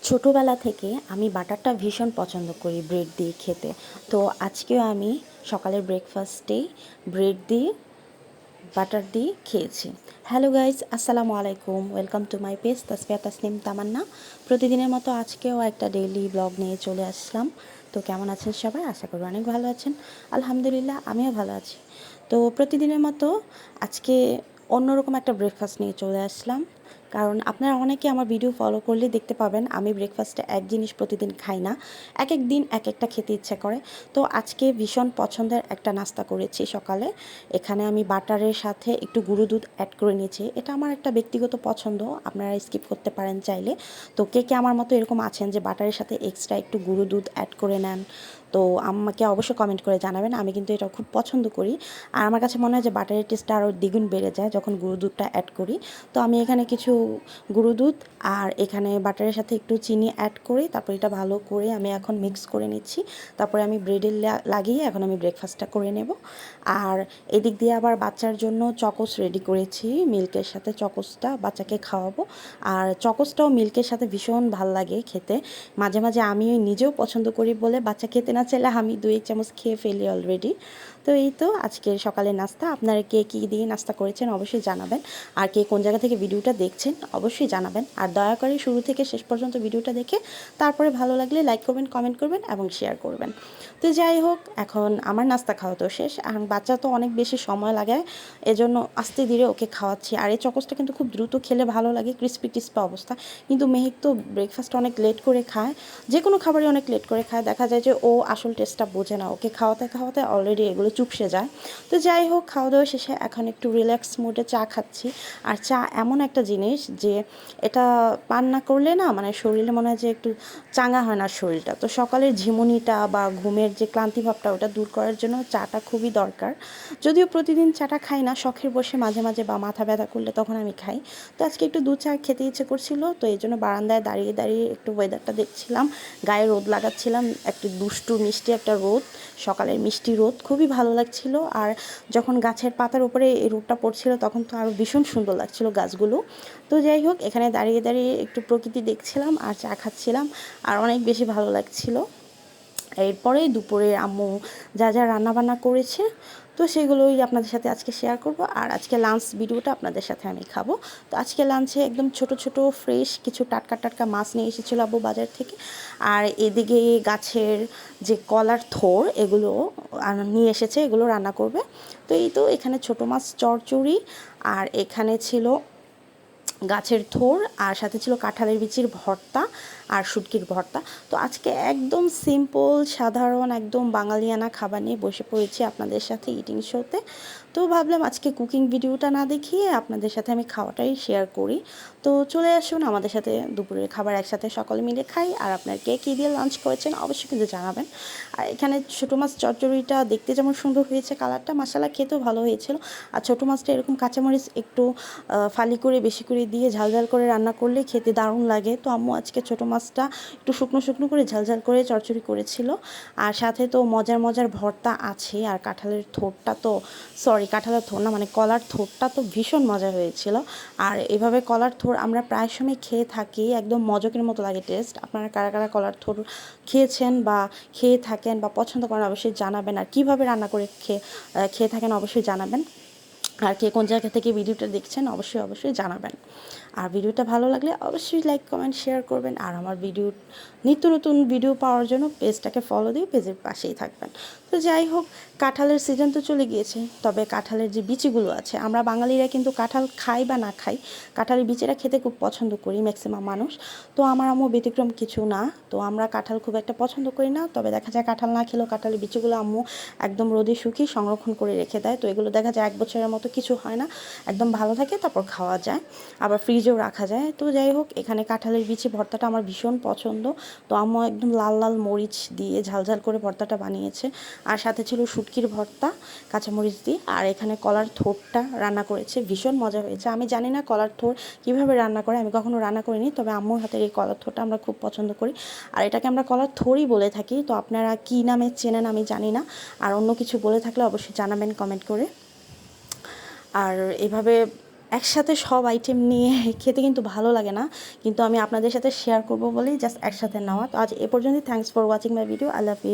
ছোটোবেলা থেকে আমি বাটারটা ভীষণ পছন্দ করি ব্রেড দিয়ে খেতে। তো আজকেও আমি সকালের ব্রেকফাস্টেই ব্রেড দিয়ে বাটার দিয়ে খেয়েছি। হ্যালো গাইজ, আসসালামু আলাইকুম, welcome to my page Tasfia Tasnim Tamanna. প্রতিদিনের মতো আজকেও একটা ডেইলি ব্লগ নিয়ে চলে আসলাম। তো কেমন আছেন সবাই? আশা করি অনেক ভালো আছেন। আলহামদুলিল্লাহ, আমিও ভালো আছি। তো প্রতিদিনের মতো আজকে অন্যরকম একটা ব্রেকফাস্ট নিয়ে চলে আসলাম। কারণ আপনারা অনেকে আমার ভিডিও ফলো করলে দেখতে পাবেন আমি ব্রেকফাস্টে এক জিনিস প্রতিদিন খাই না, এক এক দিন এক একটা খেতে ইচ্ছে করে। তো আজকে ভীষণ পছন্দের একটা নাস্তা করেছি সকালে। এখানে আমি বাটারের সাথে একটু গুঁড়ো দুধ অ্যাড করে নিয়েছি। এটা আমার একটা ব্যক্তিগত পছন্দ, আপনারা স্কিপ করতে পারেন চাইলে। তো কে কে আমার মতো এরকম আছেন যে বাটারের সাথে এক্সট্রা একটু গুঁড়ো দুধ অ্যাড করে নেন? তো আমাকে অবশ্যই কমেন্ট করে জানাবেন। আমি কিন্তু এটা খুব পছন্দ করি। আর আমার কাছে মনে হয় যে বাটারের টেস্টটা আরও দ্বিগুণ বেড়ে যায় যখন গুঁড়ো দুধটা অ্যাড করি। তো আমি এখানে কিছু গুঁড়ো দুধ আর এখানে বাটারের সাথে একটু চিনি অ্যাড করে তারপর এটা ভালো করে আমি এখন মিক্স করে নিচ্ছি। তারপরে আমি ব্রেডে লাগিয়ে এখন আমি ব্রেকফাস্টটা করে নেব। আর এদিক দিয়ে আবার বাচ্চার জন্য চকোস রেডি করেছি, মিল্কের সাথে চকোসটা বাচ্চাকে খাওয়াবো। আর চকোসটাও মিল্কের সাথে ভীষণ ভাল লাগে খেতে। মাঝে মাঝে আমি নিজেও পছন্দ করি বলে বাচ্চা খেতে না চাইলে আমি 2 চামচ খেয়ে ফেলি অলরেডি। তো এই তো আজকের সকালের নাস্তা। আপনারা কে কী দিয়ে নাস্তা করেছেন অবশ্যই জানাবেন। আর কে কোন জায়গা থেকে ভিডিওটা দেখছেন অবশ্যই জানাবেন। আর দয়া করে শুরু থেকে শেষ পর্যন্ত ভিডিওটা দেখে তারপরে ভালো লাগলে লাইক করবেন, কমেন্ট করবেন এবং শেয়ার করবেন। তো যাই হোক, এখন আমার নাস্তা খাওয়া তো শেষ। এখন বাচ্চা তো অনেক বেশি সময় লাগে, এজন্য আস্তে ধীরে ওকে খাওয়াচ্ছি। আর এই চকোসটা কিন্তু খুব দ্রুত খেলে ভালো লাগে, ক্রিস্পি ক্রিস্পি অবস্থা। কিন্তু মেহিক তো ব্রেকফাস্ট অনেক লেট করে খায়, যে কোনো খাবারই অনেক লেট করে খায়। দেখা যায় যে ও আসল টেস্টটা বোঝে না, ওকে খাওয়াতে খাওয়াতে অলরেডি এগুলো চুপসে যায়। তো যাই হোক, খাওয়া দাওয়া শেষে এখন একটু রিল্যাক্স মুডে চা খাচ্ছি। আর চা এমন একটা জিনিস যে এটা পান না করলে না মানে শরীরে মনে হয় যে একটু চাঙ্গা হয় না শরীরটা। তো সকালের ঝিমুনিটা বা ঘুমের যে ক্লান্তিভাবটা ওটা দূর করার জন্য চাটা খুবই দরকার। যদিও প্রতিদিন চাটা খাই না, শখের বসে মাঝে মাঝে বা মাথা ব্যথা করলে তখন আমি খাই। তো আজকে একটু দুধ চা খেতে ইচ্ছে করছিল, তো এই জন্য বারান্দায় দাঁড়িয়ে দাঁড়িয়ে একটু ওয়েদারটা দেখছিলাম, গায়ে রোদ লাগাচ্ছিলাম। একটু দুষ্টু মিষ্টি একটা রোদ, সকালের মিষ্টি রোদ খুবই ভালো লাগছিল। আর যখন গাছের পাতার উপরে এই রোদটা পড়ছিল তখন তো আরও ভীষণ সুন্দর লাগছিল গাছগুলো। তো যাই হোক, এখানে দাঁড়িয়ে দাঁড়িয়ে একটু প্রকৃতি দেখছিলাম আর চা খাচ্ছিলাম, আর অনেক বেশি ভালো লাগছিল। এরপরে দুপুরে আম্মু যা যা রান্নাবান্না করেছে তো সেগুলোই আপনাদের সাথে আজকে শেয়ার করব। আর আজকে লাঞ্চ ভিডিওটা আপনাদের সাথে আমি খাবো। তো আজকে লাঞ্চে একদম ছোট ছোট ফ্রেশ কিছু টাটকা টাটকা মাছ নিয়ে এসেছিলো আব্বু বাজার থেকে। আর এদিকে গাছের যে কলার থোর এগুলো নিয়ে এসেছে, এগুলো রান্না করবে। তো এই তো এখানে ছোট মাছ চচ্চড়ি, আর এখানে ছিল গাছের থোর, আর সাথে ছিল কাঁঠালের বিচির ভর্তা আর শুটকির ভর্তা। তো আজকে একদম সিম্পল সাধারণ একদম বাঙালিয়ানা খাবার নিয়ে বসে পড়েছি আপনাদের সাথে ইটিং শোতে। তো ভাবলাম আজকে কুকিং ভিডিওটা না দেখিয়ে আপনাদের সাথে আমি খাওয়াটাই শেয়ার করি। তো চলে আসুন আমাদের সাথে দুপুরের খাবার একসাথে সকলে মিলে খাই। আর আপনার কে কী দিয়ে লাঞ্চ করেছেন অবশ্যই কিন্তু জানাবেন। আর এখানে ছোটো মাছ চচ্চড়িটা দেখতে যেমন সুন্দর হয়েছে, কালারটা মাসালা খেতেও ভালো হয়েছিল। আর ছোটো মাছটা এরকম কাঁচামরিচ একটু ফালি করে বেশি করে দিয়ে ঝাল ঝাল করে রান্না করলে খেতে দারুণ লাগে। তো আম্মু আজকে ছোটো মাছটা একটু শুকনো শুকনো করে ঝাল ঝাল করে চচ্চড়ি করেছিল। আর সাথে তো মজার মজার ভর্তা আছে। আর কাঁঠালের থোরটা তো কাঁঠালের থোর না মানে কলার থোরটা তো ভীষণ মজা হয়েছিল। আর এভাবে কলার থোর আমরা প্রায় সময় খেয়ে থাকি, একদম মজকের মতো লাগে টেস্ট। আপনারা কারা কারা কলার থোর খেয়েছেন বা খেয়ে থাকেন বা পছন্দ করেন অবশ্যই জানাবেন। আর কীভাবে রান্না করে খেয়ে থাকেন অবশ্যই জানাবেন। আর কে কোন জায়গা থেকে ভিডিওটা দেখছেন অবশ্যই অবশ্যই জানাবেন। আর ভিডিওটা ভালো লাগলে অবশ্যই লাইক কমেন্ট শেয়ার করবেন। আর আমার নিত্য নতুন ভিডিও পাওয়ার জন্য পেজটাকে ফলো দিয়ে পেজের পাশেই থাকবেন। তো যাই হোক, কাঁঠালের সিজন তো চলে গিয়েছে, তবে কাঁঠালের যে বিচিগুলো আছে, আমরা বাঙালিরা কিন্তু কাঁঠাল খাই বা না খাই, কাঁঠালের বিচিটা খেতে খুব পছন্দ করি ম্যাক্সিমাম মানুষ। তো আমার আম্মু ব্যতিক্রম কিছু না। তো আমরা কাঁঠাল খুব একটা পছন্দ করি না, তবে দেখা যায় কাঁঠাল না খেলেও কাঁঠালের বিচিগুলো আম্মু একদম রোদে শুকিয়ে সংরক্ষণ করে রেখে দেয়। তো এগুলো দেখা যায় 1 বছরের মতো কিছু হয় না, একদম ভালো থাকে, তারপর খাওয়া যায়, আবার ফ্রিজেও রাখা যায়। তো যাই হোক, এখানে কাঁঠালের বিচি ভর্তাটা আমার ভীষণ পছন্দ। তো আম্মু একদম লাল লাল মরিচ দিয়ে ঝাল ঝাল করে ভর্তাটা বানিয়েছে। আর সাথে ছিল শুটকির ভর্তা কাঁচামরিচ দিয়ে। আর এখানে কলার থোরটা রান্না করেছে, ভীষণ মজা হয়েছে। আমি জানি না কলার থোর কীভাবে রান্না করে, আমি কখনো রান্না করিনি, তবে আম্মুর হাতের এই কলার থোরটা আমরা খুব পছন্দ করি। আর এটাকে আমরা কলার থোরই বলে থাকি। তো আপনারা কী নামে চেনেন আমি জানি না, আর অন্য কিছু বলে থাকলে অবশ্যই জানাবেন কমেন্ট করে। আর এভাবে একসাথে সব আইটেম নিয়ে খেতে কিন্তু ভালো লাগে না, কিন্তু আমি আপনাদের সাথে শেয়ার করব বলেই জাস্ট একসাথে নেওয়া। তো আজ এ পর্যন্তই। Thanks for watching my video. I love you.